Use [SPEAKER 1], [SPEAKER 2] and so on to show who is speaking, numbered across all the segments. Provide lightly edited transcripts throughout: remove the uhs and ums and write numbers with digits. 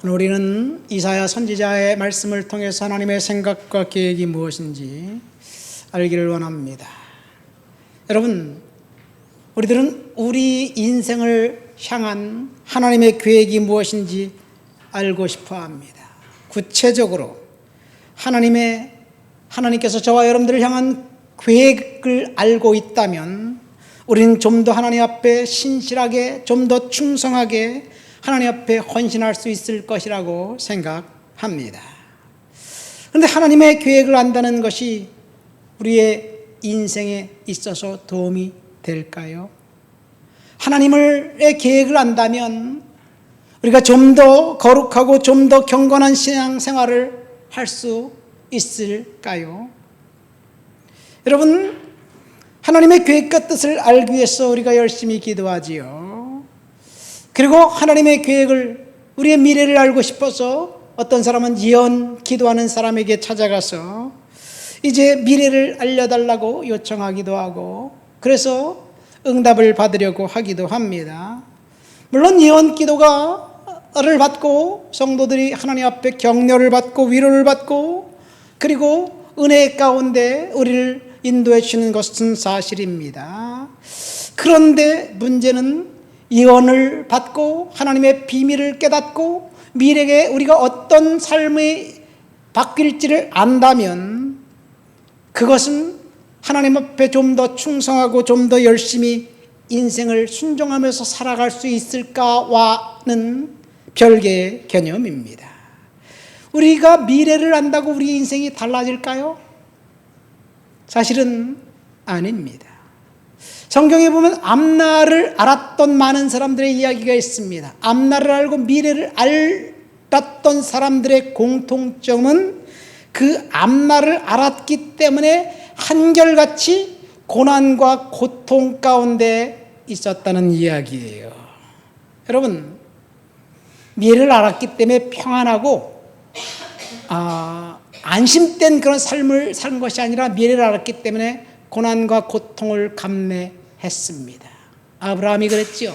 [SPEAKER 1] 우리는 이사야 선지자의 말씀을 통해서 하나님의 생각과 계획이 무엇인지 알기를 원합니다. 여러분, 우리들은 우리 인생을 향한 하나님의 계획이 무엇인지 알고 싶어 합니다. 구체적으로 하나님께서 저와 여러분들을 향한 계획을 알고 있다면 우리는 좀 더 하나님 앞에 신실하게, 좀 더 충성하게 하나님 앞에 헌신할 수 있을 것이라고 생각합니다. 그런데 하나님의 계획을 안다는 것이 우리의 인생에 있어서 도움이 될까요? 하나님의 계획을 안다면 우리가 좀 더 거룩하고 좀 더 경건한 신앙생활을 할 수 있을까요? 여러분, 하나님의 계획과 뜻을 알기 위해서 우리가 열심히 기도하지요. 그리고 하나님의 계획을, 우리의 미래를 알고 싶어서 어떤 사람은 예언 기도하는 사람에게 찾아가서 이제 미래를 알려달라고 요청하기도 하고, 그래서 응답을 받으려고 하기도 합니다. 물론 예언 기도를 받고 성도들이 하나님 앞에 격려를 받고 위로를 받고 그리고 은혜 가운데 우리를 인도해 주시는 것은 사실입니다. 그런데 문제는 예언을 받고 하나님의 비밀을 깨닫고 미래에 우리가 어떤 삶이 바뀔지를 안다면 그것은 하나님 앞에 좀 더 충성하고 좀 더 열심히 인생을 순종하면서 살아갈 수 있을까와는 별개의 개념입니다. 우리가 미래를 안다고 우리 인생이 달라질까요? 사실은 아닙니다. 성경에 보면 앞날을 알았던 많은 사람들의 이야기가 있습니다. 앞날을 알고 미래를 알았던 사람들의 공통점은 그 앞날을 알았기 때문에 한결같이 고난과 고통 가운데 있었다는 이야기예요. 여러분, 미래를 알았기 때문에 평안하고 안심된 그런 삶을 산 것이 아니라 미래를 알았기 때문에 고난과 고통을 감내했습니다. 아브라함이 그랬지요.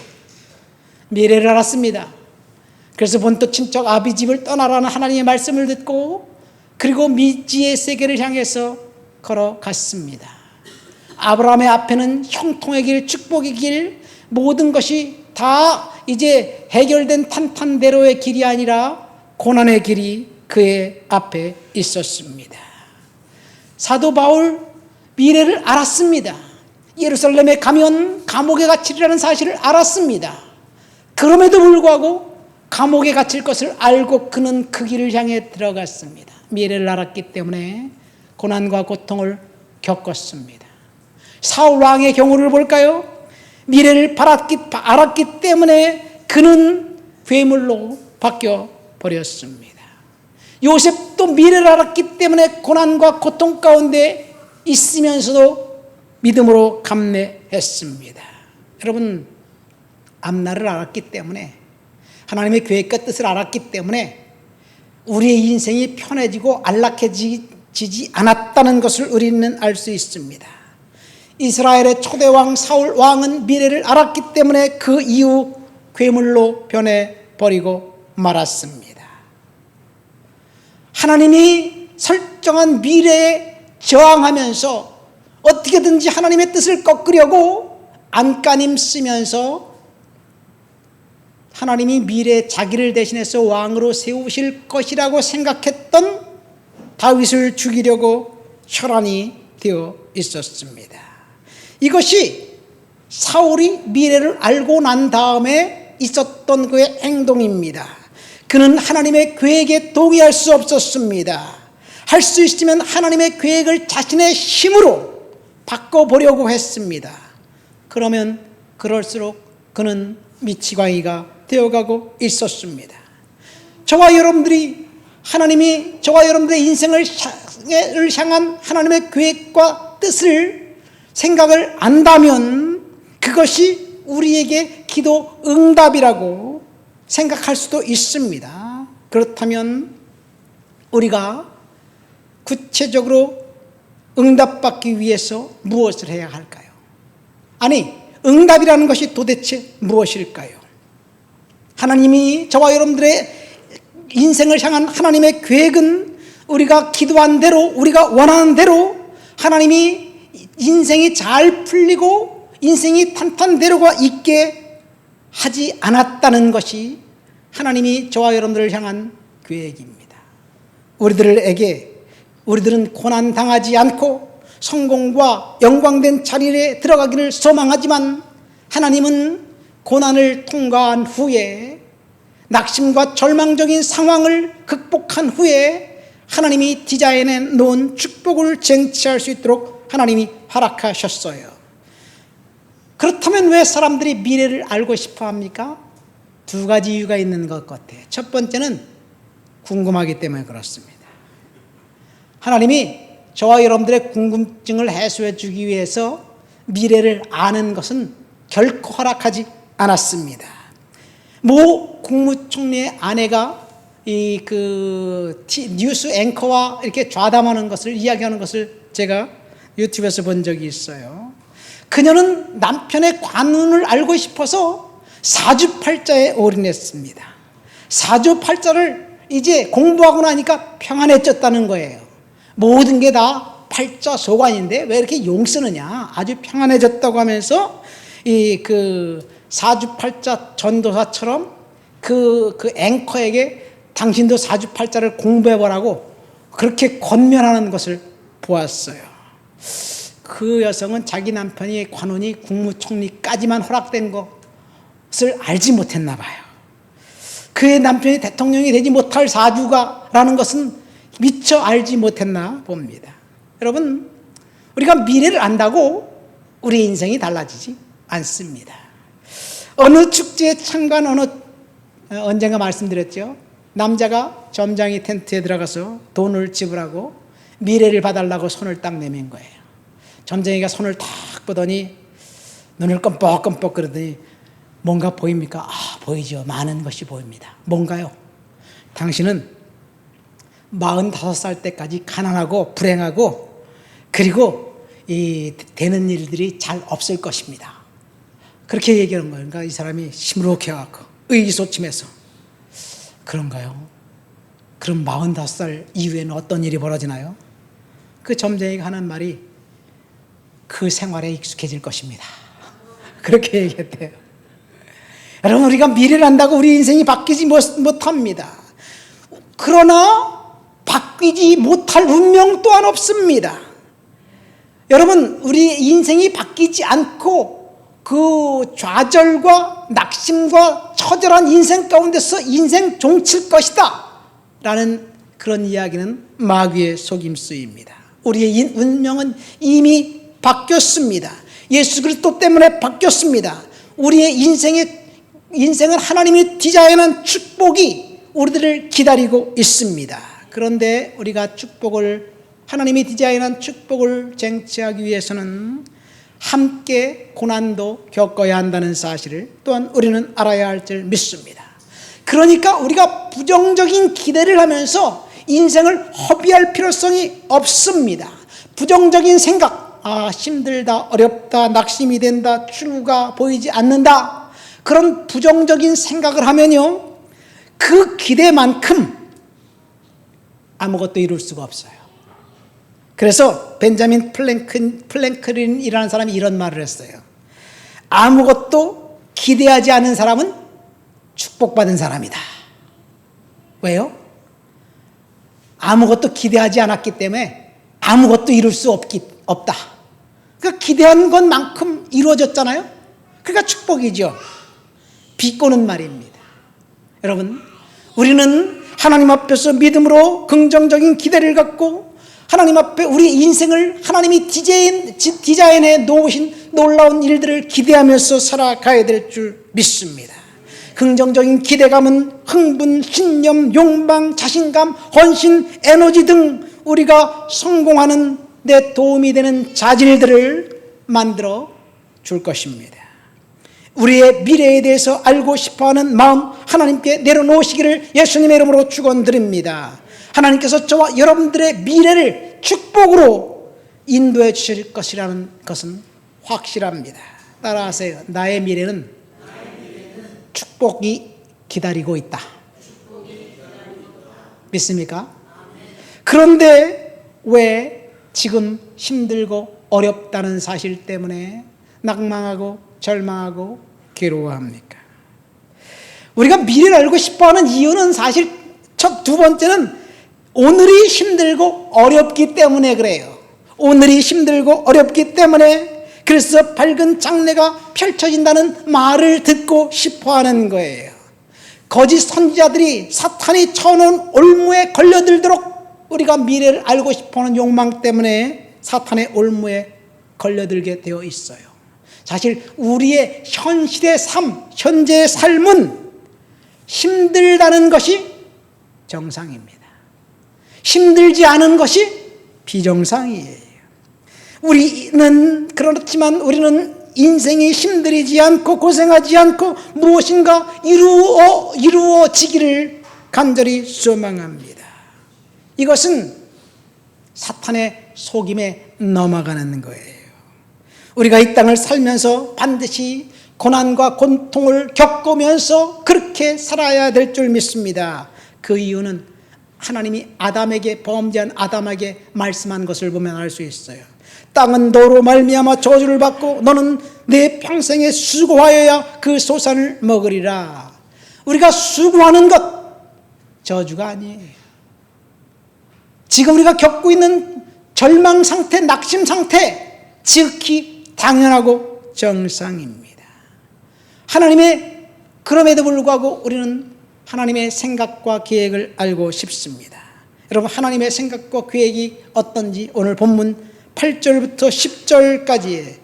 [SPEAKER 1] 미래를 알았습니다. 그래서 본토 친척 아비 집을 떠나라는 하나님의 말씀을 듣고 그리고 미지의 세계를 향해서 걸어갔습니다. 아브라함의 앞에는 형통의 길, 축복의 길, 모든 것이 다 이제 해결된 탄탄대로의 길이 아니라 고난의 길이 그의 앞에 있었습니다. 사도 바울 미래를 알았습니다. 예루살렘에 가면 감옥에 갇히리라는 사실을 알았습니다. 그럼에도 불구하고 감옥에 갇힐 것을 알고 그는 그 길을 향해 들어갔습니다. 미래를 알았기 때문에 고난과 고통을 겪었습니다. 사울 왕의 경우를 볼까요? 미래를 알았기 때문에 그는 괴물로 바뀌어 버렸습니다. 요셉도 미래를 알았기 때문에 고난과 고통 가운데 있으면서도 믿음으로 감내했습니다. 여러분, 앞날을 알았기 때문에 하나님의 계획과 뜻을 알았기 때문에 우리의 인생이 편해지고 안락해지지 않았다는 것을 우리는 알 수 있습니다. 이스라엘의 초대왕 사울 왕은 미래를 알았기 때문에 그 이후 괴물로 변해버리고 말았습니다. 하나님이 설정한 미래에 저항하면서 어떻게든지 하나님의 뜻을 꺾으려고 안간힘 쓰면서 하나님이 미래에 자기를 대신해서 왕으로 세우실 것이라고 생각했던 다윗을 죽이려고 혈안이 되어 있었습니다. 이것이 사울이 미래를 알고 난 다음에 있었던 그의 행동입니다. 그는 하나님의 계획에 동의할 수 없었습니다. 할 수 있으면 하나님의 계획을 자신의 힘으로 바꿔보려고 했습니다. 그러면 그럴수록 그는 미치광이가 되어가고 있었습니다. 저와 여러분들이 하나님이 저와 여러분들의 인생을 향한 하나님의 계획과 뜻을 생각을 안다면 그것이 우리에게 기도 응답이라고 생각할 수도 있습니다. 그렇다면 우리가 구체적으로 응답받기 위해서 무엇을 해야 할까요? 아니, 응답이라는 것이 도대체 무엇일까요? 하나님이 저와 여러분들의 인생을 향한 하나님의 계획은 우리가 기도한 대로, 우리가 원하는 대로 하나님이 인생이 잘 풀리고 인생이 탄탄대로가 있게 하지 않았다는 것이 하나님이 저와 여러분들을 향한 계획입니다. 우리들은 고난당하지 않고 성공과 영광된 자리에 들어가기를 소망하지만 하나님은 고난을 통과한 후에 낙심과 절망적인 상황을 극복한 후에 하나님이 디자인해 놓은 축복을 쟁취할 수 있도록 하나님이 허락하셨어요. 그렇다면 왜 사람들이 미래를 알고 싶어 합니까? 두 가지 이유가 있는 것 같아요. 첫 번째는 궁금하기 때문에 그렇습니다. 하나님이 저와 여러분들의 궁금증을 해소해 주기 위해서 미래를 아는 것은 결코 허락하지 않았습니다. 모 국무총리의 아내가 뉴스 앵커와 이렇게 좌담하는 것을 이야기하는 것을 제가 유튜브에서 본 적이 있어요. 그녀는 남편의 관운을 알고 싶어서 사주팔자에 올인했습니다. 사주팔자를 이제 공부하고 나니까 평안해졌다는 거예요. 모든 게 다 팔자 소관인데 왜 이렇게 용 쓰느냐, 아주 평안해졌다고 하면서 사주팔자 전도사처럼 그 앵커에게 당신도 사주팔자를 공부해보라고 그렇게 권면하는 것을 보았어요. 그 여성은 자기 남편이 관운이 국무총리까지만 허락된 것을 알지 못했나 봐요. 그의 남편이 대통령이 되지 못할 사주가라는 것은 미처 알지 못했나 봅니다. 여러분, 우리가 미래를 안다고 우리 인생이 달라지지 않습니다. 어느 축제에 참관, 언젠가 말씀드렸죠. 남자가 점장이 텐트에 들어가서 돈을 지불하고 미래를 봐달라고 손을 딱 내민 거예요. 점쟁이가 손을 탁 보더니 눈을 껌뻑껌뻑 그러더니 뭔가 보입니까? 보이죠. 많은 것이 보입니다. 뭔가요? 당신은 45살 때까지 가난하고 불행하고 그리고 되는 일들이 잘 없을 것입니다. 그렇게 얘기하는 거예요. 그러니까 이 사람이 시무룩해갖고 의기소침해서 그런가요? 그럼 45살 이후에는 어떤 일이 벌어지나요? 그 점쟁이가 하는 말이 그 생활에 익숙해질 것입니다. 그렇게 얘기했대요. 여러분, 우리가 미래를 안다고 우리 인생이 바뀌지 못합니다. 그러나 바뀌지 못할 운명 또한 없습니다. 여러분, 우리 인생이 바뀌지 않고 그 좌절과 낙심과 처절한 인생 가운데서 인생 종칠 것이다 라는 그런 이야기는 마귀의 속임수입니다. 우리의 운명은 이미 바뀌었습니다. 예수 그리스도 때문에 바뀌었습니다. 우리의 인생은 하나님이 디자인한 축복이 우리들을 기다리고 있습니다. 그런데 우리가 하나님이 디자인한 축복을 쟁취하기 위해서는 함께 고난도 겪어야 한다는 사실을 또한 우리는 알아야 할 줄 믿습니다. 그러니까 우리가 부정적인 기대를 하면서 인생을 허비할 필요성이 없습니다. 부정적인 생각, 힘들다, 어렵다, 낙심이 된다, 출구가 보이지 않는다, 그런 부정적인 생각을 하면요, 그 기대만큼 아무것도 이룰 수가 없어요. 그래서 벤자민 플랭클린이라는 사람이 이런 말을 했어요. 아무것도 기대하지 않은 사람은 축복받은 사람이다. 왜요? 아무것도 기대하지 않았기 때문에 아무것도 이룰 수 없다. 그러니까 기대한 것만큼 이루어졌잖아요. 그러니까 축복이죠. 비꼬는 말입니다. 여러분, 우리는 하나님 앞에서 믿음으로 긍정적인 기대를 갖고 하나님 앞에 우리 인생을 하나님이 디자인해 놓으신 놀라운 일들을 기대하면서 살아가야 될 줄 믿습니다. 긍정적인 기대감은 흥분, 신념, 욕망, 자신감, 헌신, 에너지 등 우리가 성공하는 데 도움이 되는 자질들을 만들어 줄 것입니다. 우리의 미래에 대해서 알고 싶어하는 마음 하나님께 내려놓으시기를 예수님의 이름으로 축원드립니다. 하나님께서 저와 여러분들의 미래를 축복으로 인도해 주실 것이라는 것은 확실합니다. 따라하세요. 나의 미래는 축복이 기다리고 있다. 믿습니까? 그런데 왜 지금 힘들고 어렵다는 사실 때문에 낭망하고 절망하고 괴로워합니까? 우리가 미래를 알고 싶어하는 이유는 사실 두 번째는 오늘이 힘들고 어렵기 때문에 그래요. 오늘이 힘들고 어렵기 때문에 그래서 밝은 장래가 펼쳐진다는 말을 듣고 싶어하는 거예요. 거짓 선지자들이 사탄이 쳐놓은 올무에 걸려들도록 우리가 미래를 알고 싶어하는 욕망 때문에 사탄의 올무에 걸려들게 되어 있어요. 사실 우리의 현실의 삶, 현재의 삶은 힘들다는 것이 정상입니다. 힘들지 않은 것이 비정상이에요. 우리는 그렇지만 우리는 인생이 힘들이지 않고 고생하지 않고 무엇인가 이루어지기를 간절히 소망합니다. 이것은 사탄의 속임에 넘어가는 거예요. 우리가 이 땅을 살면서 반드시 고난과 고통을 겪으면서 그렇게 살아야 될 줄 믿습니다. 그 이유는 하나님이 아담에게, 범죄한 아담에게 말씀한 것을 보면 알 수 있어요. 땅은 너로 말미암아 저주를 받고 너는 내 평생에 수고하여야 그 소산을 먹으리라. 우리가 수고하는 것 저주가 아니에요. 지금 우리가 겪고 있는 절망 상태, 낙심 상태 지극히 당연하고 정상입니다. 하나님의 그럼에도 불구하고 우리는 하나님의 생각과 계획을 알고 싶습니다. 여러분, 하나님의 생각과 계획이 어떤지 오늘 본문 8절부터 10절까지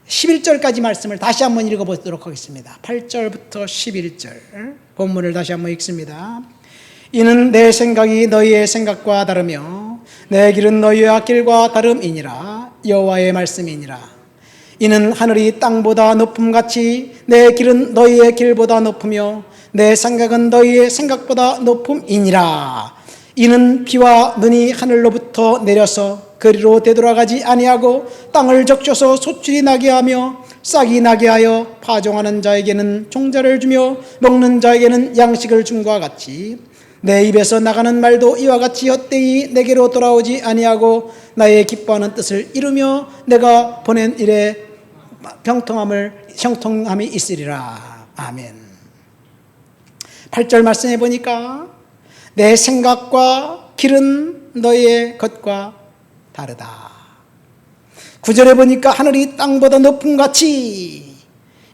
[SPEAKER 1] 11절까지 말씀을 다시 한번 읽어보도록 하겠습니다. 8절부터 11절 본문을 다시 한번 읽습니다. 이는 내 생각이 너희의 생각과 다르며 내 길은 너희의 길과 다름이니라. 여호와의 말씀이니라. 이는 하늘이 땅보다 높음같이 내 길은 너희의 길보다 높으며 내 생각은 너희의 생각보다 높음이니라. 이는 비와 눈이 하늘로부터 내려서 그리로 되돌아가지 아니하고 땅을 적셔서 소출이 나게 하며 싹이 나게 하여 파종하는 자에게는 종자를 주며 먹는 자에게는 양식을 줌과 같이 내 입에서 나가는 말도 이와 같이 헛되이 내게로 돌아오지 아니하고 나의 기뻐하는 뜻을 이루며 내가 보낸 일에 형통함이 있으리라. 아멘. 8절 말씀해 보니까 내 생각과 길은 너의 것과 다르다. 9절에 보니까 하늘이 땅보다 높음같이,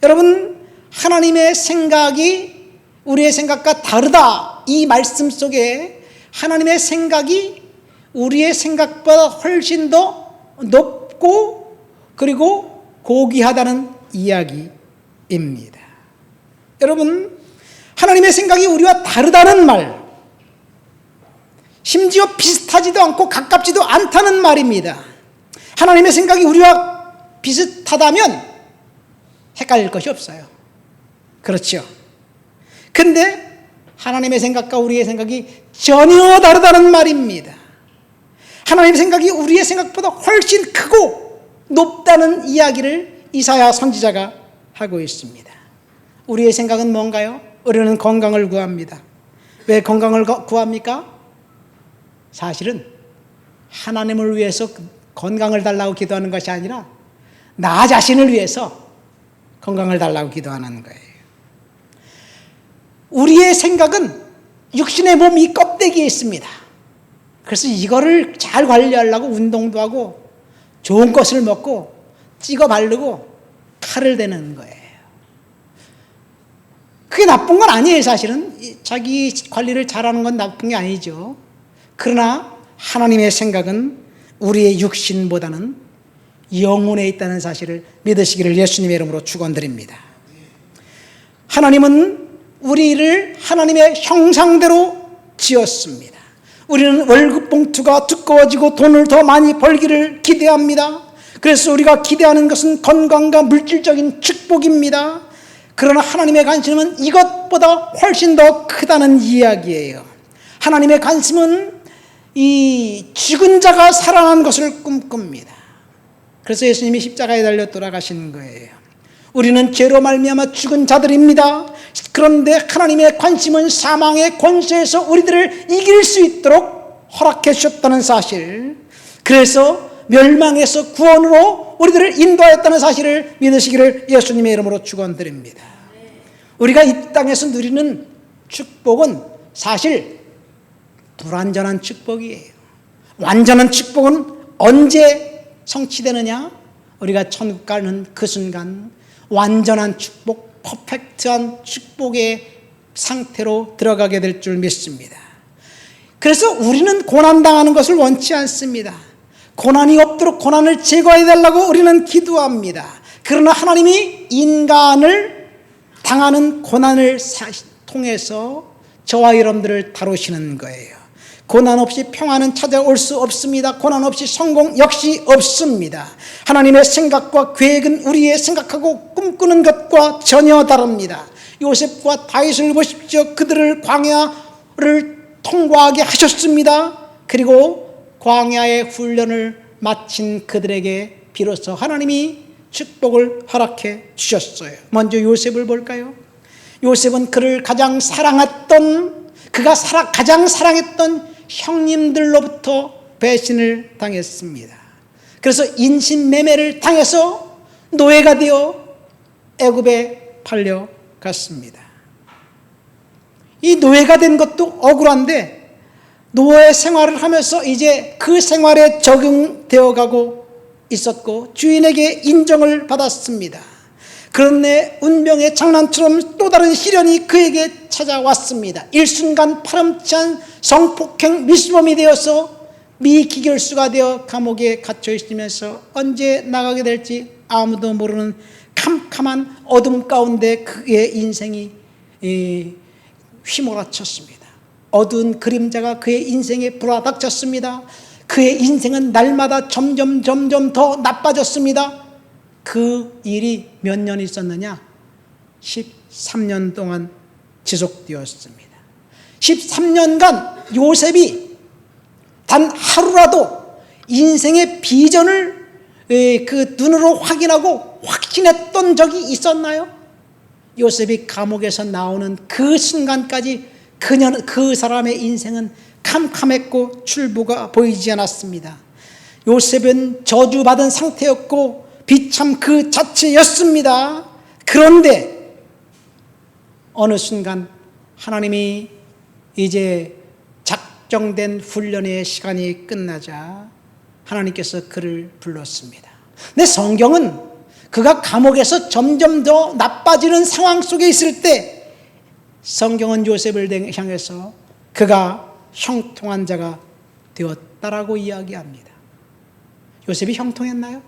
[SPEAKER 1] 여러분, 하나님의 생각이 우리의 생각과 다르다. 이 말씀 속에 하나님의 생각이 우리의 생각보다 훨씬 더 높고 그리고 고귀하다는 이야기입니다. 여러분, 하나님의 생각이 우리와 다르다는 말, 심지어 비슷하지도 않고 가깝지도 않다는 말입니다. 하나님의 생각이 우리와 비슷하다면 헷갈릴 것이 없어요. 그렇죠? 근데 하나님의 생각과 우리의 생각이 전혀 다르다는 말입니다. 하나님의 생각이 우리의 생각보다 훨씬 크고 높다는 이야기를 이사야 선지자가 하고 있습니다. 우리의 생각은 뭔가요? 우리는 건강을 구합니다. 왜 건강을 구합니까? 사실은 하나님을 위해서 건강을 달라고 기도하는 것이 아니라 나 자신을 위해서 건강을 달라고 기도하는 거예요. 우리의 생각은 육신의 몸 이 껍데기에 있습니다. 그래서 이거를 잘 관리하려고 운동도 하고 좋은 것을 먹고 찍어 바르고 칼을 대는 거예요. 그게 나쁜 건 아니에요. 사실은 자기 관리를 잘하는 건 나쁜 게 아니죠. 그러나 하나님의 생각은 우리의 육신보다는 영혼에 있다는 사실을 믿으시기를 예수님의 이름으로 축원드립니다. 하나님은 우리를 하나님의 형상대로 지었습니다. 우리는 월급 봉투가 두꺼워지고 돈을 더 많이 벌기를 기대합니다. 그래서 우리가 기대하는 것은 건강과 물질적인 축복입니다. 그러나 하나님의 관심은 이것보다 훨씬 더 크다는 이야기예요. 하나님의 관심은 이 죽은 자가 살아난 것을 꿈꿉니다. 그래서 예수님이 십자가에 달려 돌아가신 거예요. 우리는 죄로 말미암아 죽은 자들입니다. 그런데 하나님의 관심은 사망의 권세에서 우리들을 이길 수 있도록 허락해 주셨다는 사실, 그래서 멸망에서 구원으로 우리들을 인도하였다는 사실을 믿으시기를 예수님의 이름으로 축원드립니다. 우리가 이 땅에서 누리는 축복은 사실 불완전한 축복이에요. 완전한 축복은 언제 성취되느냐? 우리가 천국 가는 그 순간 완전한 축복, 퍼펙트한 축복의 상태로 들어가게 될 줄 믿습니다. 그래서 우리는 고난당하는 것을 원치 않습니다. 고난이 없도록 고난을 제거해 달라고 우리는 기도합니다. 그러나 하나님이 인간을 당하는 고난을 통해서 저와 여러분들을 다루시는 거예요. 고난 없이 평안은 찾아올 수 없습니다. 고난 없이 성공 역시 없습니다. 하나님의 생각과 계획은 우리의 생각하고 꿈꾸는 것과 전혀 다릅니다. 요셉과 다윗을 보십시오. 그들을 광야를 통과하게 하셨습니다. 그리고 광야의 훈련을 마친 그들에게 비로소 하나님이 축복을 허락해 주셨어요. 먼저 요셉을 볼까요? 요셉은 그를 가장 사랑했던, 그가 가장 사랑했던 형님들로부터 배신을 당했습니다. 그래서 인신매매를 당해서 노예가 되어 애굽에 팔려갔습니다. 이 노예가 된 것도 억울한데 노예 생활을 하면서 이제 그 생활에 적응되어 가고 있었고 주인에게 인정을 받았습니다. 그런데 운명의 장난처럼 또 다른 시련이 그에게 찾아왔습니다. 일순간 파렴치한 성폭행 미수범이 되어서 미기결수가 되어 감옥에 갇혀 있으면서 언제 나가게 될지 아무도 모르는 캄캄한 어둠 가운데 그의 인생이 휘몰아쳤습니다. 어두운 그림자가 그의 인생에 불어닥쳤습니다. 그의 인생은 날마다 점점 더 나빠졌습니다. 그 일이 몇 년 있었느냐? 13년 동안 지속되었습니다. 13년간 요셉이 단 하루라도 인생의 비전을 그 눈으로 확인하고 확신했던 적이 있었나요? 요셉이 감옥에서 나오는 그 순간까지 그 사람의 인생은 캄캄했고 출구가 보이지 않았습니다. 요셉은 저주받은 상태였고 비참 그 자체였습니다. 그런데 어느 순간 하나님이 이제 작정된 훈련의 시간이 끝나자 하나님께서 그를 불렀습니다. 근데 성경은 그가 감옥에서 점점 더 나빠지는 상황 속에 있을 때 성경은 요셉을 향해서 그가 형통한 자가 되었다라고 이야기합니다. 요셉이 형통했나요?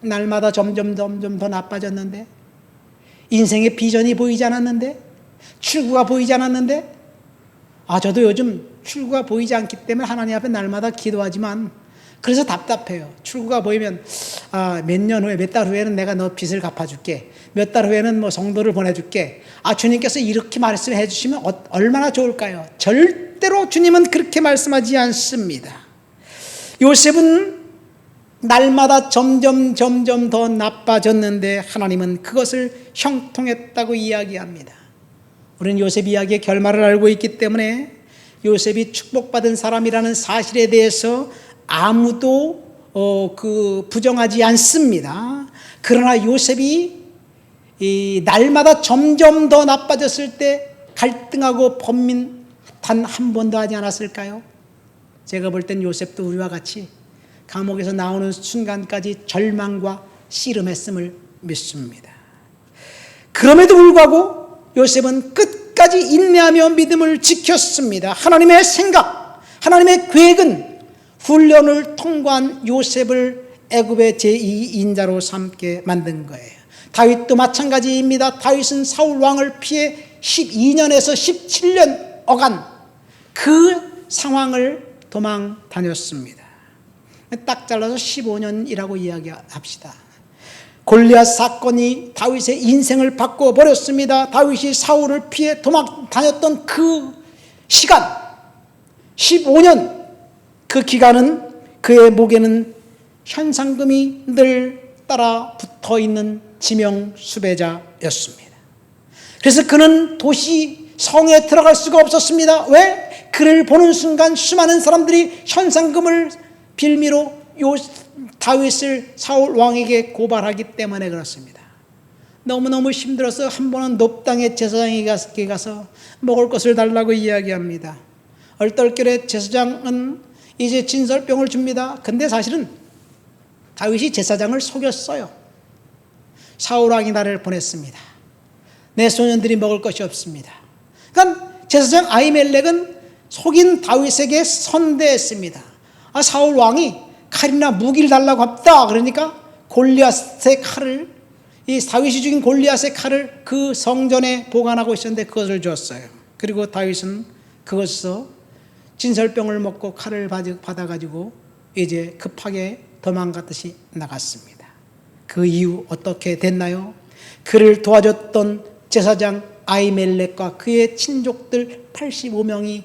[SPEAKER 1] 날마다 점점 더 나빠졌는데, 인생의 비전이 보이지 않았는데, 출구가 보이지 않았는데, 저도 요즘 출구가 보이지 않기 때문에 하나님 앞에 날마다 기도하지만 그래서 답답해요. 출구가 보이면 몇 년 후에, 몇 달 후에는 내가 너 빚을 갚아줄게, 몇 달 후에는 뭐 성도를 보내줄게. 주님께서 이렇게 말씀해 주시면 얼마나 좋을까요? 절대로 주님은 그렇게 말씀하지 않습니다. 요셉은 날마다 점점 더 나빠졌는데 하나님은 그것을 형통했다고 이야기합니다. 우리는 요셉 이야기의 결말을 알고 있기 때문에 요셉이 축복받은 사람이라는 사실에 대해서 아무도 부정하지 않습니다. 그러나 요셉이 날마다 점점 더 나빠졌을 때 갈등하고 번민 단 한 번도 하지 않았을까요? 제가 볼 땐 요셉도 우리와 같이 감옥에서 나오는 순간까지 절망과 씨름했음을 믿습니다. 그럼에도 불구하고 요셉은 끝까지 인내하며 믿음을 지켰습니다. 하나님의 생각, 하나님의 계획은 훈련을 통과한 요셉을 애굽의 제2인자로 삼게 만든 거예요. 다윗도 마찬가지입니다. 다윗은 사울 왕을 피해 12년에서 17년 어간 그 상황을 도망 다녔습니다. 딱 잘라서 15년이라고 이야기합시다. 골리앗 사건이 다윗의 인생을 바꿔버렸습니다. 다윗이 사울을 피해 도망 다녔던 그 시간 15년, 그 기간은 그의 목에는 현상금이 늘 따라 붙어있는 지명 수배자였습니다. 그래서 그는 도시 성에 들어갈 수가 없었습니다. 왜? 그를 보는 순간 수많은 사람들이 현상금을 빌미로 다윗을 사울 왕에게 고발하기 때문에 그렇습니다. 너무너무 힘들어서 한 번은 높당의 제사장에게 가서 먹을 것을 달라고 이야기합니다. 얼떨결에 제사장은 이제 진설병을 줍니다. 근데 사실은 다윗이 제사장을 속였어요. 사울 왕이 나를 보냈습니다. 내 소년들이 먹을 것이 없습니다. 그러니까 제사장 아히멜렉은 속인 다윗에게 선대했습니다. 사울 왕이 칼이나 무기를 달라고 합다. 그러니까 골리앗의 칼을, 이 다윗이 죽인 골리앗의 칼을 그 성전에 보관하고 있었는데 그것을 줬어요. 그리고 다윗은 그것에서 진설병을 먹고 칼을 받아가지고 이제 급하게 도망갔듯이 나갔습니다. 그 이후 어떻게 됐나요? 그를 도와줬던 제사장 아히멜렉과 그의 친족들 85명이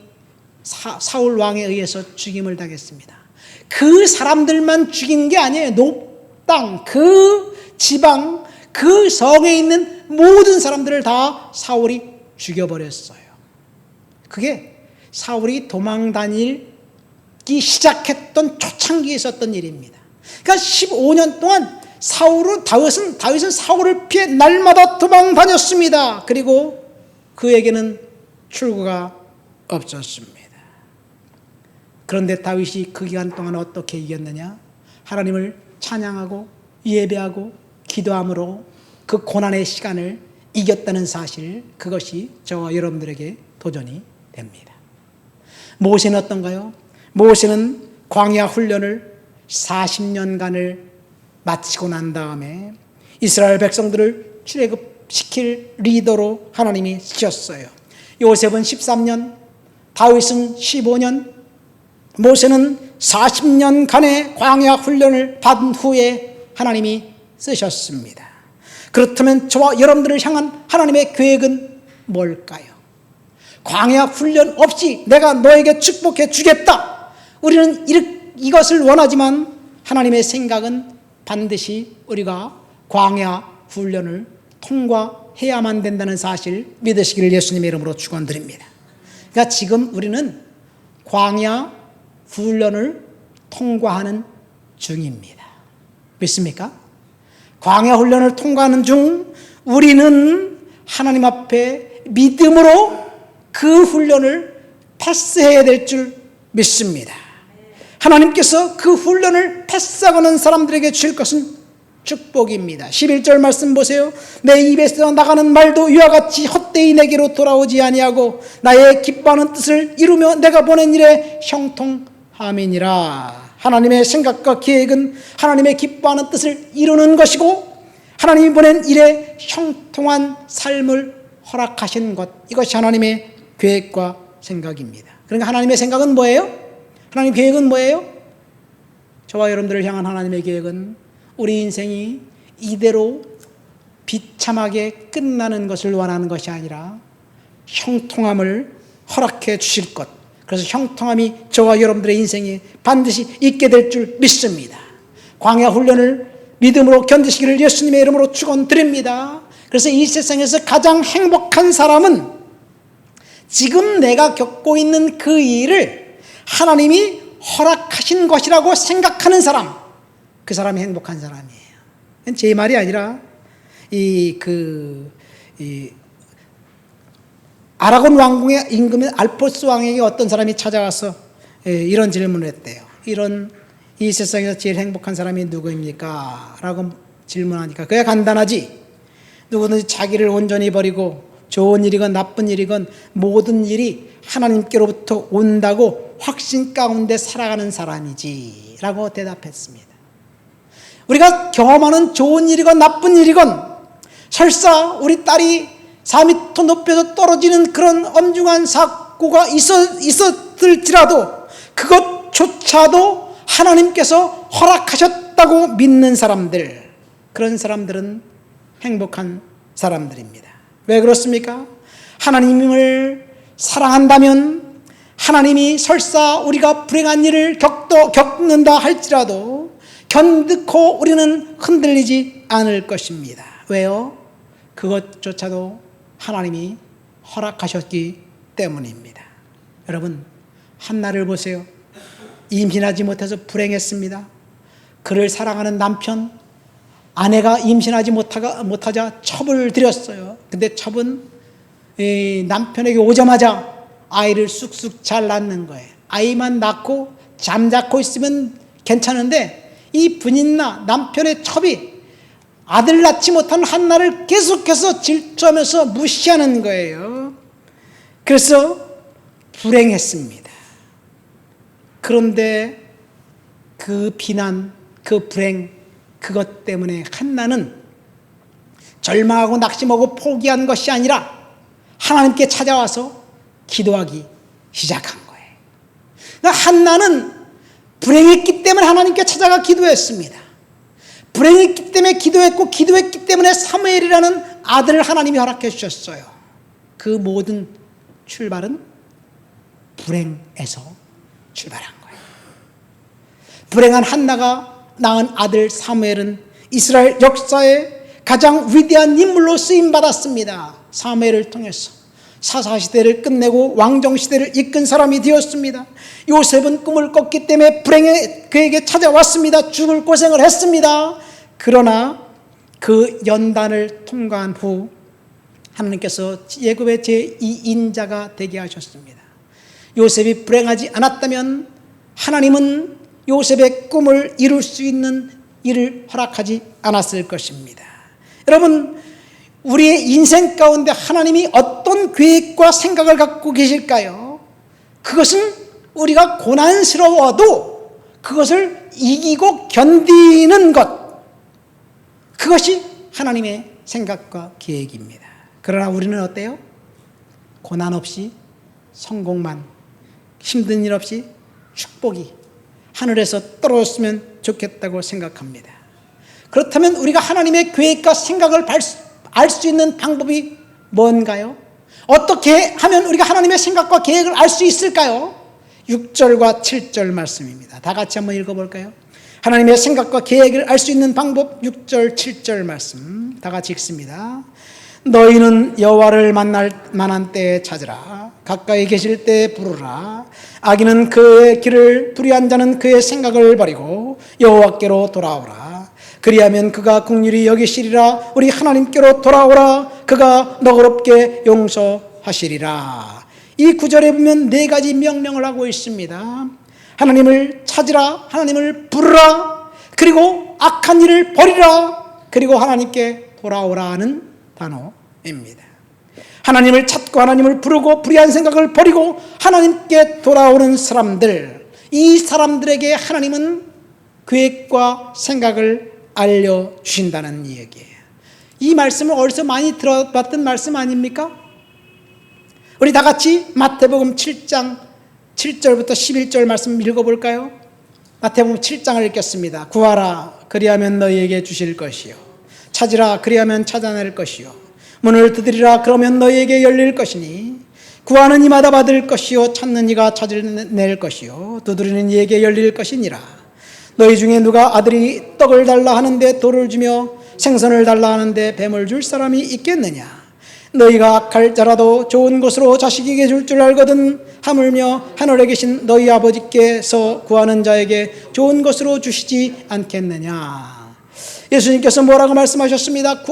[SPEAKER 1] 사울 왕에 의해서 죽임을 당했습니다. 그 사람들만 죽인 게 아니에요. 높당, 그 지방, 그 성에 있는 모든 사람들을 다 사울이 죽여버렸어요. 그게 사울이 도망 다니기 시작했던 초창기에 있었던 일입니다. 그러니까 15년 동안 다윗은 사울을 피해 날마다 도망 다녔습니다. 그리고 그에게는 출구가 없었습니다. 그런데 다윗이 그 기간 동안 어떻게 이겼느냐? 하나님을 찬양하고 예배하고 기도함으로 그 고난의 시간을 이겼다는 사실, 그것이 저와 여러분들에게 도전이 됩니다. 모세는 어떤가요? 모세는 광야 훈련을 40년간을 마치고 난 다음에 이스라엘 백성들을 출애굽시킬 리더로 하나님이 쓰셨어요. 요셉은 13년, 다윗은 15년, 모세는 40년간의 광야 훈련을 받은 후에 하나님이 쓰셨습니다. 그렇다면 저와 여러분들을 향한 하나님의 계획은 뭘까요? 광야 훈련 없이 내가 너에게 축복해 주겠다. 우리는 이것을 원하지만 하나님의 생각은 반드시 우리가 광야 훈련을 통과해야만 된다는 사실 믿으시기를 예수님의 이름으로 축원드립니다. 그러니까 지금 우리는 광야 훈련을 통과하는 중입니다. 믿습니까? 광야 훈련을 통과하는 중 우리는 하나님 앞에 믿음으로 그 훈련을 패스해야 될 줄 믿습니다. 하나님께서 그 훈련을 패스하는 사람들에게 주실 것은 축복입니다. 11절 말씀 보세요. 내 입에서 나가는 말도 이와 같이 헛되이 내게로 돌아오지 아니하고 나의 기뻐하는 뜻을 이루며 내가 보낸 일에 형통함이니라. 하나님의 생각과 계획은 하나님의 기뻐하는 뜻을 이루는 것이고 하나님이 보낸 일에 형통한 삶을 허락하신 것, 이것이 하나님의 계획과 생각입니다. 그러니까 하나님의 생각은 뭐예요? 하나님 계획은 뭐예요? 저와 여러분들을 향한 하나님의 계획은 우리 인생이 이대로 비참하게 끝나는 것을 원하는 것이 아니라 형통함을 허락해 주실 것, 그래서 형통함이 저와 여러분들의 인생에 반드시 있게 될 줄 믿습니다. 광야 훈련을 믿음으로 견디시기를 예수님의 이름으로 축원드립니다. 그래서 이 세상에서 가장 행복한 사람은 지금 내가 겪고 있는 그 일을 하나님이 허락하신 것이라고 생각하는 사람, 그 사람이 행복한 사람이에요. 제 말이 아니라 아라곤 왕궁의 임금인 알포스 왕에게 어떤 사람이 찾아와서 이런 질문을 했대요. 이 세상에서 제일 행복한 사람이 누구입니까? 라고 질문하니까 그게 간단하지. 누구든지 자기를 온전히 버리고 좋은 일이건 나쁜 일이건 모든 일이 하나님께로부터 온다고 확신 가운데 살아가는 사람이지 라고 대답했습니다. 우리가 경험하는 좋은 일이건 나쁜 일이건 설사 우리 딸이 4m 높이에서 떨어지는 그런 엄중한 사고가 있었을지라도 그것조차도 하나님께서 허락하셨다고 믿는 사람들, 그런 사람들은 행복한 사람들입니다. 왜 그렇습니까? 하나님을 사랑한다면 하나님이 설사 우리가 불행한 일을 겪는다 할지라도 견디고 우리는 흔들리지 않을 것입니다. 왜요? 그것조차도 하나님이 허락하셨기 때문입니다. 여러분, 한나를 보세요. 임신하지 못해서 불행했습니다. 그를 사랑하는 남편, 아내가 임신하지 못하자 첩을 들였어요. 근데 첩은 남편에게 오자마자 아이를 쑥쑥 잘 낳는 거예요. 아이만 낳고 잠자코 있으면 괜찮은데 이 분인나 남편의 첩이 아들 낳지 못한 한나를 계속해서 질투하면서 무시하는 거예요. 그래서 불행했습니다. 그런데 그 비난, 그 불행, 그것 때문에 한나는 절망하고 낙심하고 포기한 것이 아니라 하나님께 찾아와서 기도하기 시작한 거예요. 그러니까 한나는 불행했기 때문에 하나님께 찾아가 기도했습니다. 불행했기 때문에 기도했기 때문에 사무엘이라는 아들을 하나님이 허락해 주셨어요. 그 모든 출발은 불행에서 출발한 거예요. 불행한 한나가 낳은 아들 사무엘은 이스라엘 역사의 가장 위대한 인물로 쓰임받았습니다. 사무엘을 통해서 사사시대를 끝내고 왕정시대를 이끈 사람이 되었습니다. 요셉은 꿈을 꿨기 때문에 불행에 그에게 찾아왔습니다. 죽을 고생을 했습니다. 그러나 그 연단을 통과한 후 하나님께서 예굽의 제2인자가 되게 하셨습니다. 요셉이 불행하지 않았다면 하나님은 요셉의 꿈을 이룰 수 있는 일을 허락하지 않았을 것입니다. 여러분, 우리의 인생 가운데 하나님이 어떤 계획과 생각을 갖고 계실까요? 그것은 우리가 고난스러워도 그것을 이기고 견디는 것, 그것이 하나님의 생각과 계획입니다. 그러나 우리는 어때요? 고난 없이 성공만, 힘든 일 없이 축복이 하늘에서 떨어졌으면 좋겠다고 생각합니다. 그렇다면 우리가 하나님의 계획과 생각을 알 수 있는 방법이 뭔가요? 어떻게 하면 우리가 하나님의 생각과 계획을 알 수 있을까요? 6절과 7절 말씀입니다. 다 같이 한번 읽어볼까요? 하나님의 생각과 계획을 알 수 있는 방법 6절 7절 말씀 다 같이 읽습니다. 너희는 여호와를 만날 만한 때에 찾으라. 가까이 계실 때에 부르라. 악인은 그의 길을 불의한 자는 그의 생각을 버리고 여호와께로 돌아오라. 그리하면 그가 긍휼히 여기시리라. 우리 하나님께로 돌아오라. 그가 너그럽게 용서하시리라. 이 구절에 보면 네 가지 명령을 하고 있습니다. 하나님을 찾으라. 하나님을 부르라. 그리고 악한 일을 버리라. 그리고 하나님께 돌아오라는 단어입니다. 하나님을 찾고 하나님을 부르고 불의한 생각을 버리고 하나님께 돌아오는 사람들, 이 사람들에게 하나님은 계획과 생각을 알려주신다는 얘기예요. 이 말씀을 어디서 많이 들어봤던 말씀 아닙니까? 우리 다 같이 마태복음 7장 7절부터 11절 말씀 읽어볼까요? 마태복음 7장을 읽겠습니다. 구하라 그리하면 너희에게 주실 것이요 찾으라 그리하면 찾아낼 것이요 문을 두드리라 그러면 너희에게 열릴 것이니 구하는 이마다 받을 것이요 찾는 이가 찾아낼 것이요 두드리는 이에게 열릴 것이니라. 너희 중에 누가 아들이 떡을 달라 하는데 돌을 주며 생선을 달라 하는데 뱀을 줄 사람이 있겠느냐? 너희가 악할 자라도 좋은 것으로 자식에게 줄 줄 알거든 하물며 하늘에 계신 너희 아버지께서 구하는 자에게 좋은 것으로 주시지 않겠느냐? 예수님께서 뭐라고 말씀하셨습니까?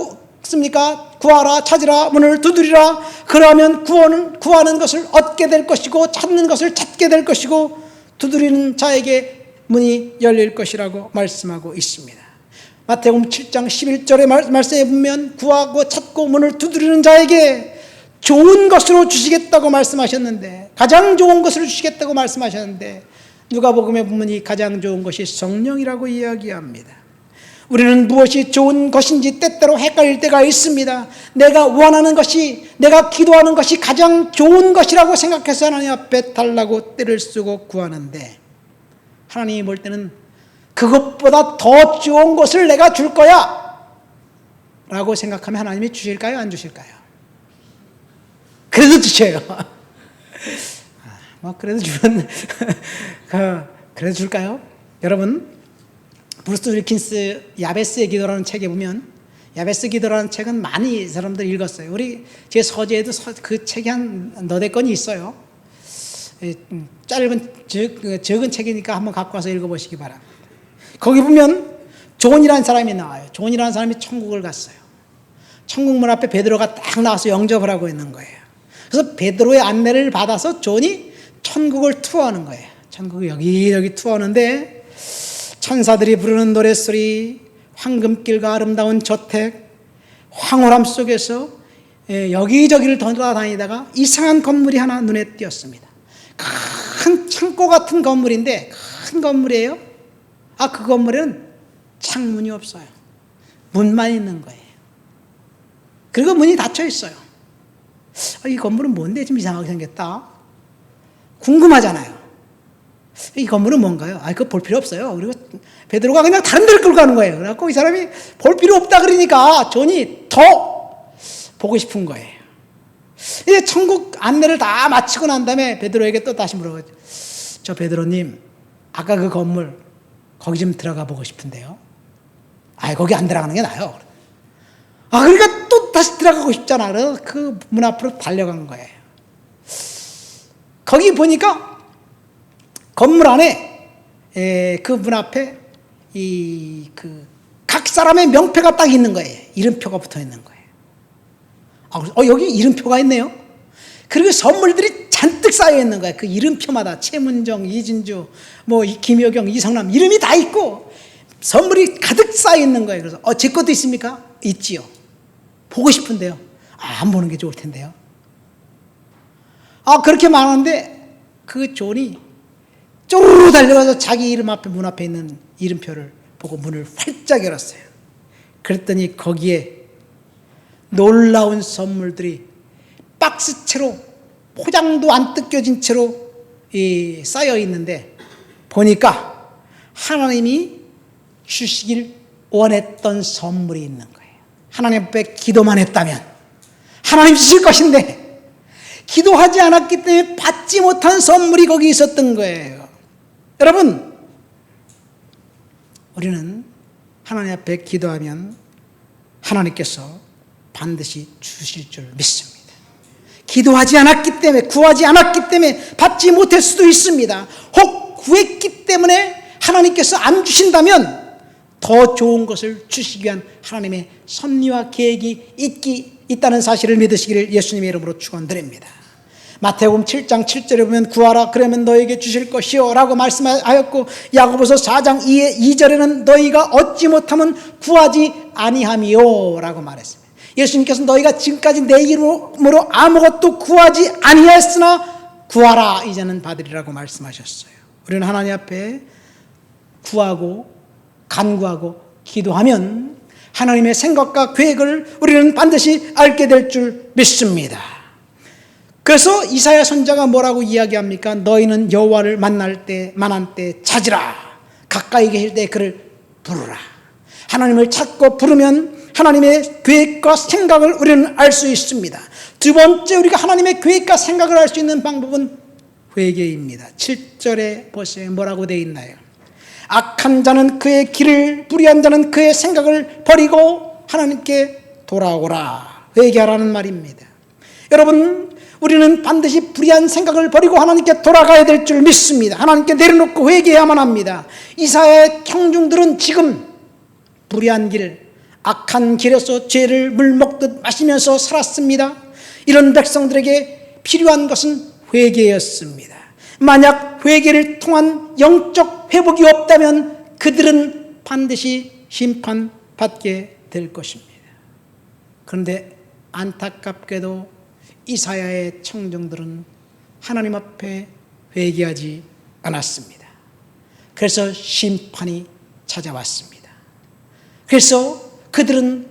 [SPEAKER 1] 구하라 찾으라 문을 두드리라. 그러면 구하는 것을 얻게 될 것이고 찾는 것을 찾게 될 것이고 두드리는 자에게 문이 열릴 것이라고 말씀하고 있습니다. 마태복음 7장 11절의 말씀에 보면 구하고 찾고 문을 두드리는 자에게 좋은 것으로 주시겠다고 말씀하셨는데, 가장 좋은 것으로 주시겠다고 말씀하셨는데, 누가복음에 보면 이 가장 좋은 것이 성령이라고 이야기합니다. 우리는 무엇이 좋은 것인지 때때로 헷갈릴 때가 있습니다. 내가 원하는 것이, 내가 기도하는 것이 가장 좋은 것이라고 생각해서 하나님 앞에 달라고 떼를 쓰고 구하는데, 하나님이 볼 때는 그것보다 더 좋은 것을 내가 줄 거야 라고 생각하면 하나님이 주실까요? 안 주실까요? 그래도 주셔요. 그래도 주면 그래도 줄까요? 여러분, 브루스 윌킨스 야베스의 기도라는 책에 보면 야베스 기도라는 책은 많이 사람들 읽었어요. 우리 제 서재에도 그 책이 한 너댓 건이 있어요. 짧은 적은 책이니까 한번 갖고 와서 읽어보시기 바랍니다. 거기 보면 존이라는 사람이 나와요. 존이라는 사람이 천국을 갔어요. 천국 문 앞에 베드로가 딱 나와서 영접을 하고 있는 거예요. 그래서 베드로의 안내를 받아서 존이 천국을 투어하는 거예요. 천국을 여기저기 투어하는데 천사들이 부르는 노랫소리, 황금길과 아름다운 저택, 황홀함 속에서 여기저기를 돌아다니다가 이상한 건물이 하나 눈에 띄었습니다. 큰 창고 같은 건물인데, 큰 건물이에요. 그 건물에는 창문이 없어요. 문만 있는 거예요. 그리고 문이 닫혀 있어요. 이 건물은 뭔데 좀 이상하게 생겼다. 궁금하잖아요. 이 건물은 뭔가요? 그거 볼 필요 없어요. 그리고 베드로가 그냥 다른 데를 끌고 가는 거예요. 그래갖고 이 사람이 볼 필요 없다 그러니까 존이 더 보고 싶은 거예요. 이제 천국 안내를 다 마치고 난 다음에 베드로에게 또 다시 물어봐요. 저 베드로님, 아까 그 건물 거기 좀 들어가 보고 싶은데요. 거기 안 들어가는 게 나아요. 그러니까 또 다시 들어가고 싶잖아. 그래서 그 문 앞으로 달려간 거예요. 거기 보니까 건물 안에 그 문 앞에 각 사람의 명패가 딱 있는 거예요. 이름표가 붙어 있는 거예요. 여기 이름표가 있네요. 그리고 선물들이 잔뜩 쌓여 있는 거예요. 그 이름표마다 최문정, 이진주, 김효경, 이성남 이름이 다 있고 선물이 가득 쌓여 있는 거예요. 그래서 제 것도 있습니까? 있지요. 보고 싶은데요. 안 보는 게 좋을 텐데요. 그렇게 말하는데 그 존이 쪼르르 달려가서 자기 이름 앞에 문 앞에 있는 이름표를 보고 문을 활짝 열었어요. 그랬더니 거기에 놀라운 선물들이 박스채로 포장도 안 뜯겨진 채로 쌓여 있는데 보니까 하나님이 주시길 원했던 선물이 있는 거예요. 하나님 앞에 기도만 했다면 하나님 주실 것인데 기도하지 않았기 때문에 받지 못한 선물이 거기 있었던 거예요. 여러분, 우리는 하나님 앞에 기도하면 하나님께서 반드시 주실 줄 믿습니다. 기도하지 않았기 때문에, 구하지 않았기 때문에 받지 못할 수도 있습니다. 혹 구했기 때문에 하나님께서 안 주신다면 더 좋은 것을 주시기 위한 하나님의 섭리와 계획이 있다는 사실을 믿으시기를 예수님의 이름으로 축원드립니다. 마태복음 7장 7절에 보면 구하라 그러면 너에게 주실 것이요 라고 말씀하였고, 야고보서 4장 2절에는 너희가 얻지 못하면 구하지 아니함이요 라고 말했습니다. 예수님께서 너희가 지금까지 내 이름으로 아무것도 구하지 아니하였으나 구하라 이제는 받으리라고 말씀하셨어요. 우리는 하나님 앞에 구하고 간구하고 기도하면 하나님의 생각과 계획을 우리는 반드시 알게 될 줄 믿습니다. 그래서 이사야 선지자가 뭐라고 이야기합니까? 너희는 여호와를 만날 때 만한 때 찾으라. 가까이 계실 때 그를 부르라. 하나님을 찾고 부르면 하나님의 계획과 생각을 우리는 알 수 있습니다. 두 번째, 우리가 하나님의 계획과 생각을 알 수 있는 방법은 회개입니다. 7절에 보세요. 뭐라고 되어 있나요? 악한 자는 그의 길을, 불의한 자는 그의 생각을 버리고 하나님께 돌아오라. 회개하라는 말입니다. 여러분, 우리는 반드시 불의한 생각을 버리고 하나님께 돌아가야 될 줄 믿습니다. 하나님께 내려놓고 회개해야만 합니다. 이사야의 형중들은 지금 불의한 길, 악한 길에서 죄를 물먹듯 마시면서 살았습니다. 이런 백성들에게 필요한 것은 회개였습니다. 만약 회개를 통한 영적 회복이 없다면 그들은 반드시 심판받게 될 것입니다. 그런데 안타깝게도 이사야의 청중들은 하나님 앞에 회개하지 않았습니다. 그래서 심판이 찾아왔습니다. 그래서 그들은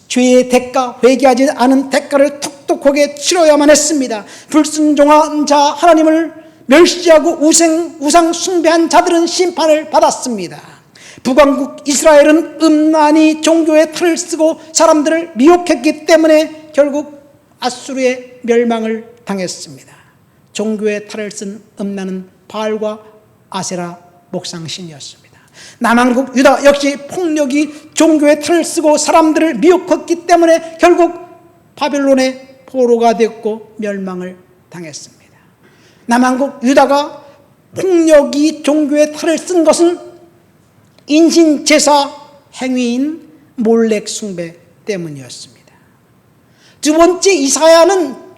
[SPEAKER 1] 죄의 대가, 회개하지 않은 대가를 톡톡하게 치러야만 했습니다. 불순종한 자, 하나님을 멸시하고 우상 숭배한 자들은 심판을 받았습니다. 북왕국 이스라엘은 음란히 종교의 탈을 쓰고 사람들을 미혹했기 때문에 결국 아수르의 멸망을 당했습니다. 종교의 탈을 쓴 음란은 바알과 아세라 목상신이었습니다. 남한국 유다 역시 폭력이 종교의 틀을 쓰고 사람들을 미혹했기 때문에 결국 바벨론의 포로가 됐고 멸망을 당했습니다. 남한국 유다가 폭력이 종교의 틀을 쓴 것은 인신제사 행위인 몰렉 숭배 때문이었습니다. 두 번째, 이사야는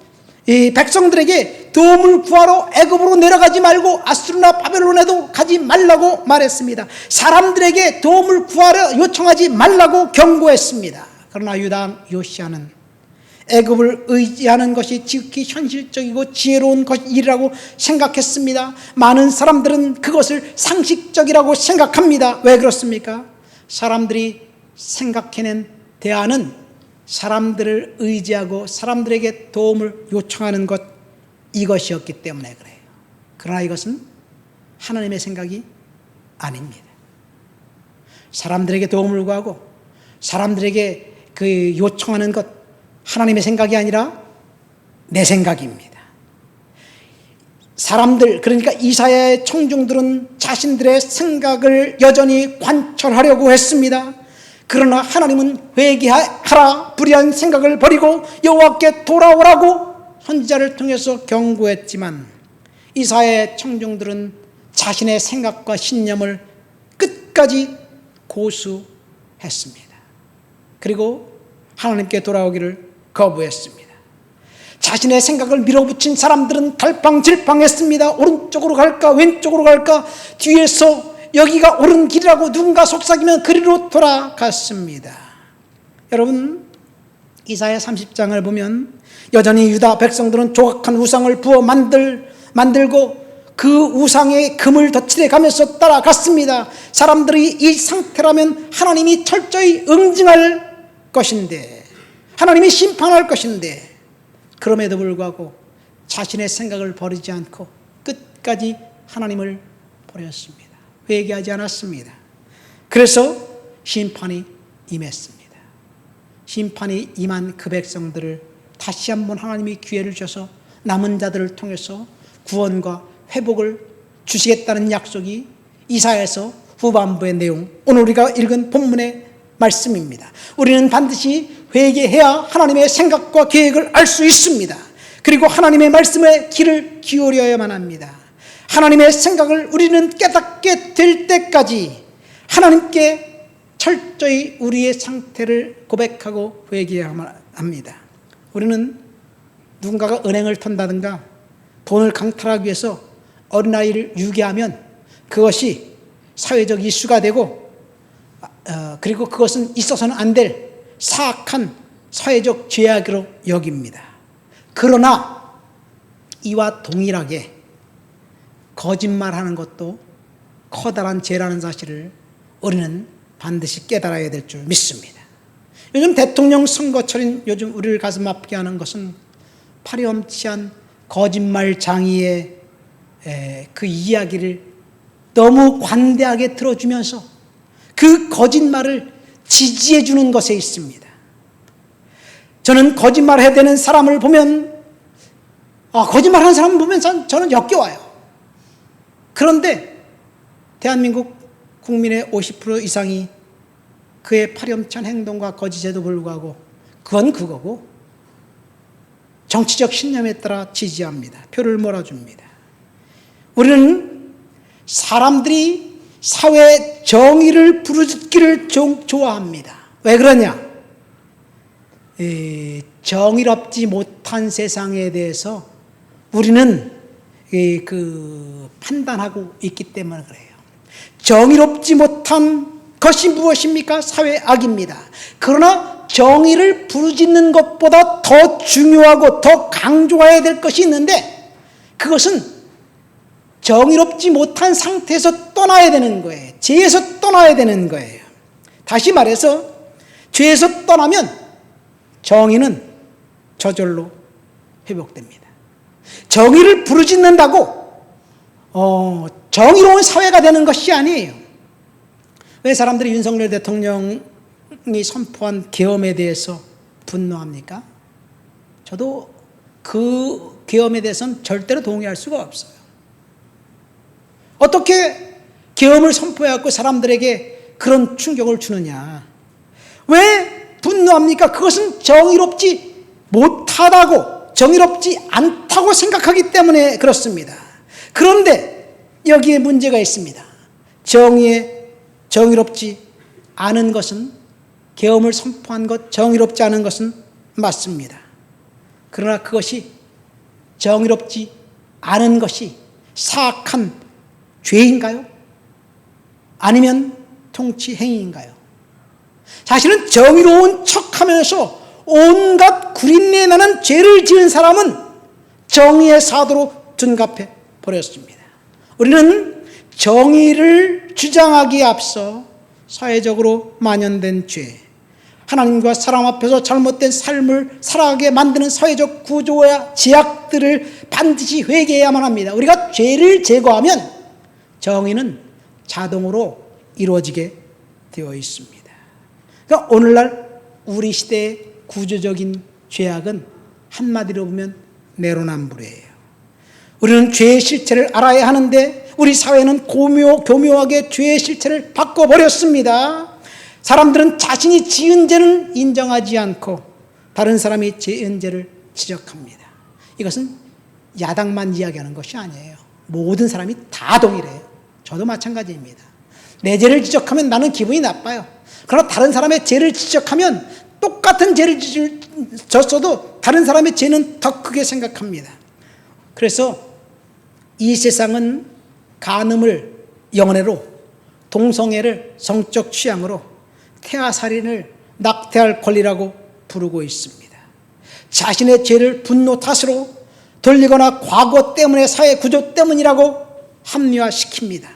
[SPEAKER 1] 이 백성들에게 도움을 구하러 애굽으로 내려가지 말고 아수르나 바벨론에도 가지 말라고 말했습니다. 사람들에게 도움을 구하러 요청하지 말라고 경고했습니다. 그러나 유다 요시야는 애굽을 의지하는 것이 지극히 현실적이고 지혜로운 일이라고 생각했습니다. 많은 사람들은 그것을 상식적이라고 생각합니다. 왜 그렇습니까? 사람들이 생각해낸 대안은 사람들을 의지하고 사람들에게 도움을 요청하는 것, 이것이었기 때문에 그래요. 그러나 이것은 하나님의 생각이 아닙니다. 사람들에게 도움을 구하고 사람들에게 그 요청하는 것, 하나님의 생각이 아니라 내 생각입니다. 사람들, 그러니까 이사야의 청중들은 자신들의 생각을 여전히 관철하려고 했습니다. 그러나 하나님은 회개하라, 불의한 생각을 버리고 여호와께 돌아오라고 선지자를 통해서 경고했지만 이사야의 청중들은 자신의 생각과 신념을 끝까지 고수했습니다. 그리고 하나님께 돌아오기를 거부했습니다. 자신의 생각을 밀어붙인 사람들은 갈팡질팡했습니다. 오른쪽으로 갈까 왼쪽으로 갈까, 뒤에서 여기가 옳은 길이라고 누군가 속삭이면 그리로 돌아갔습니다. 여러분, 이사야 30장을 보면 여전히 유다 백성들은 조각한 우상을 부어 만들고 그 우상에 금을 덧칠해 가면서 따라갔습니다. 사람들이 이 상태라면 하나님이 철저히 응징할 것인데, 하나님이 심판할 것인데, 그럼에도 불구하고 자신의 생각을 버리지 않고 끝까지 하나님을 버렸습니다. 회개하지 않았습니다. 그래서 심판이 임했습니다. 심판이 임한 그 백성들을 다시 한번 하나님이 기회를 줘서 남은 자들을 통해서 구원과 회복을 주시겠다는 약속이 이사야에서 후반부의 내용, 오늘 우리가 읽은 본문의 말씀입니다. 우리는 반드시 회개해야 하나님의 생각과 계획을 알 수 있습니다. 그리고 하나님의 말씀에 귀를 기울여야만 합니다. 하나님의 생각을 우리는 깨닫게 될 때까지 하나님께 철저히 우리의 상태를 고백하고 회개해야만 합니다. 우리는 누군가가 은행을 턴다든가 돈을 강탈하기 위해서 어린아이를 유괴하면 그것이 사회적 이슈가 되고 그리고 그것은 있어서는 안 될 사악한 사회적 죄악으로 여깁니다. 그러나 이와 동일하게 거짓말하는 것도 커다란 죄라는 사실을 우리는 반드시 깨달아야 될 줄 믿습니다. 요즘 대통령 선거철인 요즘 우리를 가슴 아프게 하는 것은 파렴치한 거짓말 장이의 그 이야기를 너무 관대하게 들어주면서 그 거짓말을 지지해 주는 것에 있습니다. 저는 거짓말해야 되는 사람을 보면 거짓말하는 사람을 보면 저는 역겨워요. 그런데 대한민국 국민의 50% 이상이 그의 파렴치한 행동과 거짓에도 불구하고 그건 그거고 정치적 신념에 따라 지지합니다. 표를 몰아줍니다. 우리는 사람들이 사회 정의를 부르짖기를 좋아합니다. 왜 그러냐? 정의롭지 못한 세상에 대해서 우리는 판단하고 있기 때문에 그래요. 정의롭지 못한 것이 무엇입니까? 사회악입니다. 그러나 정의를 부르짖는 것보다 더 중요하고 더 강조해야 될 것이 있는데 그것은 정의롭지 못한 상태에서 떠나야 되는 거예요. 죄에서 떠나야 되는 거예요. 다시 말해서 죄에서 떠나면 정의는 저절로 회복됩니다. 정의를 부르짖는다고 정의로운 사회가 되는 것이 아니에요. 왜 사람들이 윤석열 대통령이 선포한 계엄에 대해서 분노합니까? 저도 그 계엄에 대해서는 절대로 동의할 수가 없어요. 어떻게 계엄을 선포해갖고 사람들에게 그런 충격을 주느냐? 왜 분노합니까? 그것은 정의롭지 못하다고, 정의롭지 않다고 생각하기 때문에 그렇습니다. 그런데 여기에 문제가 있습니다. 정의롭지 않은 것은, 계엄을 선포한 것, 정의롭지 않은 것은 맞습니다. 그러나 그것이 정의롭지 않은 것이 사악한 죄인가요? 아니면 통치 행위인가요? 사실은 정의로운 척하면서 온갖 구린내 나는 죄를 지은 사람은 정의의 사도로 둔갑해 버렸습니다. 우리는 정의를 주장하기에 앞서 사회적으로 만연된 죄, 하나님과 사람 앞에서 잘못된 삶을 살아가게 만드는 사회적 구조와 제약들을 반드시 회개해야만 합니다. 우리가 죄를 제거하면 정의는 자동으로 이루어지게 되어 있습니다. 그러니까 오늘날 우리 시대의 구조적인 죄악은 한마디로 보면 내로남불이에요. 우리는 죄의 실체를 알아야 하는데 우리 사회는 교묘하게 죄의 실체를 바꿔버렸습니다. 사람들은 자신이 지은 죄는 인정하지 않고 다른 사람이 지은 죄를 지적합니다. 이것은 야당만 이야기하는 것이 아니에요. 모든 사람이 다 동일해요. 저도 마찬가지입니다. 내 죄를 지적하면 나는 기분이 나빠요. 그러나 다른 사람의 죄를 지적하면 똑같은 죄를 졌어도 다른 사람의 죄는 더 크게 생각합니다. 그래서 이 세상은 간음을 영혼애로, 동성애를 성적 취향으로, 태아살인을 낙태할 권리라고 부르고 있습니다. 자신의 죄를 분노 탓으로 돌리거나 과거 때문에, 사회 구조 때문이라고 합리화시킵니다.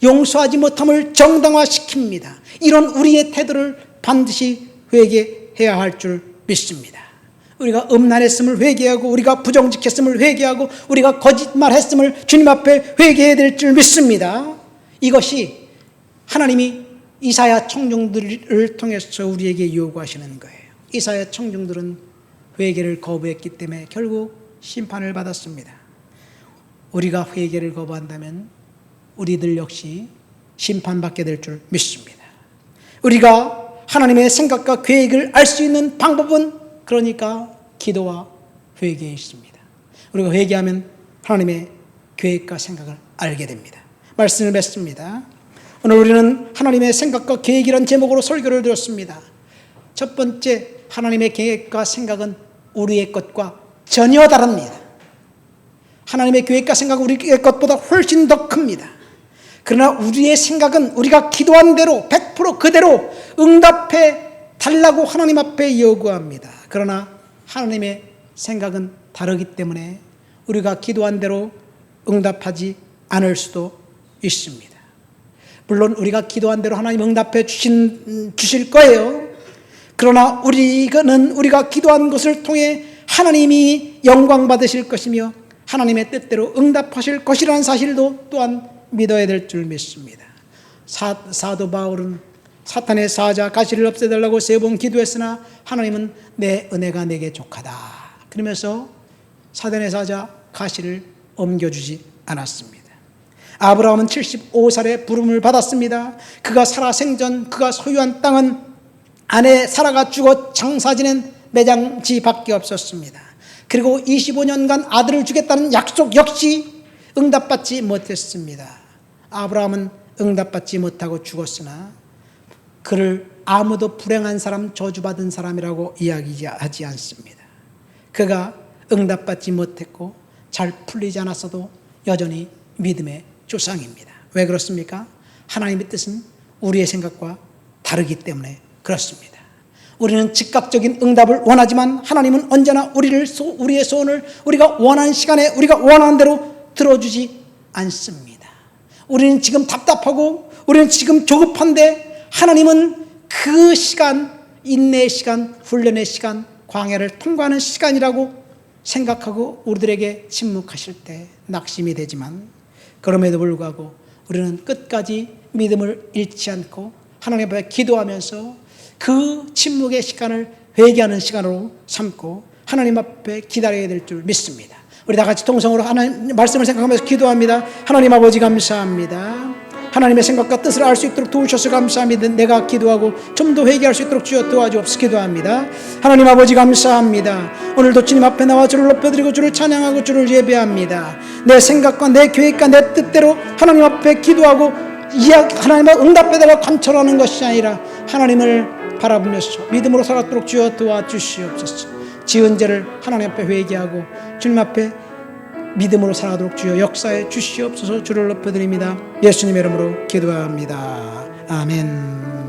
[SPEAKER 1] 용서하지 못함을 정당화시킵니다. 이런 우리의 태도를 반드시 회개해야 할 줄 믿습니다. 우리가 음란했음을 회개하고, 우리가 부정직했음을 회개하고, 우리가 거짓말했음을 주님 앞에 회개해야 될 줄 믿습니다. 이것이 하나님이 이사야 청중들을 통해서 우리에게 요구하시는 거예요. 이사야 청중들은 회개를 거부했기 때문에 결국 심판을 받았습니다. 우리가 회개를 거부한다면 우리들 역시 심판받게 될 줄 믿습니다. 우리가 하나님의 생각과 계획을 알 수 있는 방법은 그러니까 기도와 회개에 있습니다. 우리가 회개하면 하나님의 계획과 생각을 알게 됩니다. 말씀을 맺습니다. 오늘 우리는 하나님의 생각과 계획이라는 제목으로 설교를 드렸습니다. 첫 번째, 하나님의 계획과 생각은 우리의 것과 전혀 다릅니다. 하나님의 계획과 생각은 우리의 것보다 훨씬 더 큽니다. 그러나 우리의 생각은 우리가 기도한 대로 100% 그대로 응답해 달라고 하나님 앞에 요구합니다. 그러나 하나님의 생각은 다르기 때문에 우리가 기도한 대로 응답하지 않을 수도 있습니다. 물론 우리가 기도한 대로 하나님 응답해 주실 거예요. 그러나 우리가 기도한 것을 통해 하나님이 영광 받으실 것이며 하나님의 뜻대로 응답하실 것이라는 사실도 또한 믿어야 될 줄 믿습니다. 사도 바울은 사탄의 사자 가시를 없애달라고 3번 기도했으나 하나님은 내 은혜가 내게 족하다 그러면서 사탄의 사자 가시를 옮겨주지 않았습니다. 아브라함은 75살에 부름을 받았습니다. 그가 살아생전 그가 소유한 땅은 아내 사라가 죽어 장사 지낸 매장지밖에 없었습니다. 그리고 25년간 아들을 주겠다는 약속 역시 응답받지 못했습니다. 아브라함은 응답받지 못하고 죽었으나 그를 아무도 불행한 사람, 저주받은 사람이라고 이야기하지 않습니다. 그가 응답받지 못했고 잘 풀리지 않았어도 여전히 믿음의 조상입니다. 왜 그렇습니까? 하나님의 뜻은 우리의 생각과 다르기 때문에 그렇습니다. 우리는 즉각적인 응답을 원하지만 하나님은 언제나 우리의 소원을 우리가 원하는 시간에 우리가 원하는 대로 들어주지 않습니다. 우리는 지금 답답하고 우리는 지금 조급한데 하나님은 그 시간, 인내의 시간, 훈련의 시간, 광야를 통과하는 시간이라고 생각하고 우리들에게 침묵하실 때 낙심이 되지만 그럼에도 불구하고 우리는 끝까지 믿음을 잃지 않고 하나님 앞에 기도하면서 그 침묵의 시간을 회개하는 시간으로 삼고 하나님 앞에 기다려야 될 줄 믿습니다. 우리 다 같이 통성으로 하나님 말씀을 생각하면서 기도합니다. 하나님 아버지 감사합니다. 하나님의 생각과 뜻을 알 수 있도록 도우셔서 감사합니다. 내가 기도하고 좀 더 회개할 수 있도록 주여 도와주옵소서. 기도합니다. 하나님 아버지 감사합니다. 오늘도 주님 앞에 나와 주를 높여드리고 주를 찬양하고 주를 예배합니다. 내 생각과 내 계획과 내 뜻대로 하나님 앞에 기도하고 하나님의 응답받아라 관철하는 것이 아니라 하나님을 바라보면서 믿음으로 살았도록 주여 도와주시옵소서. 지은 죄를 하나님 앞에 회개하고 주님 앞에 믿음으로 살아도록 주여 역사해 주시옵소서. 주를 높여드립니다. 예수님의 이름으로 기도합니다. 아멘.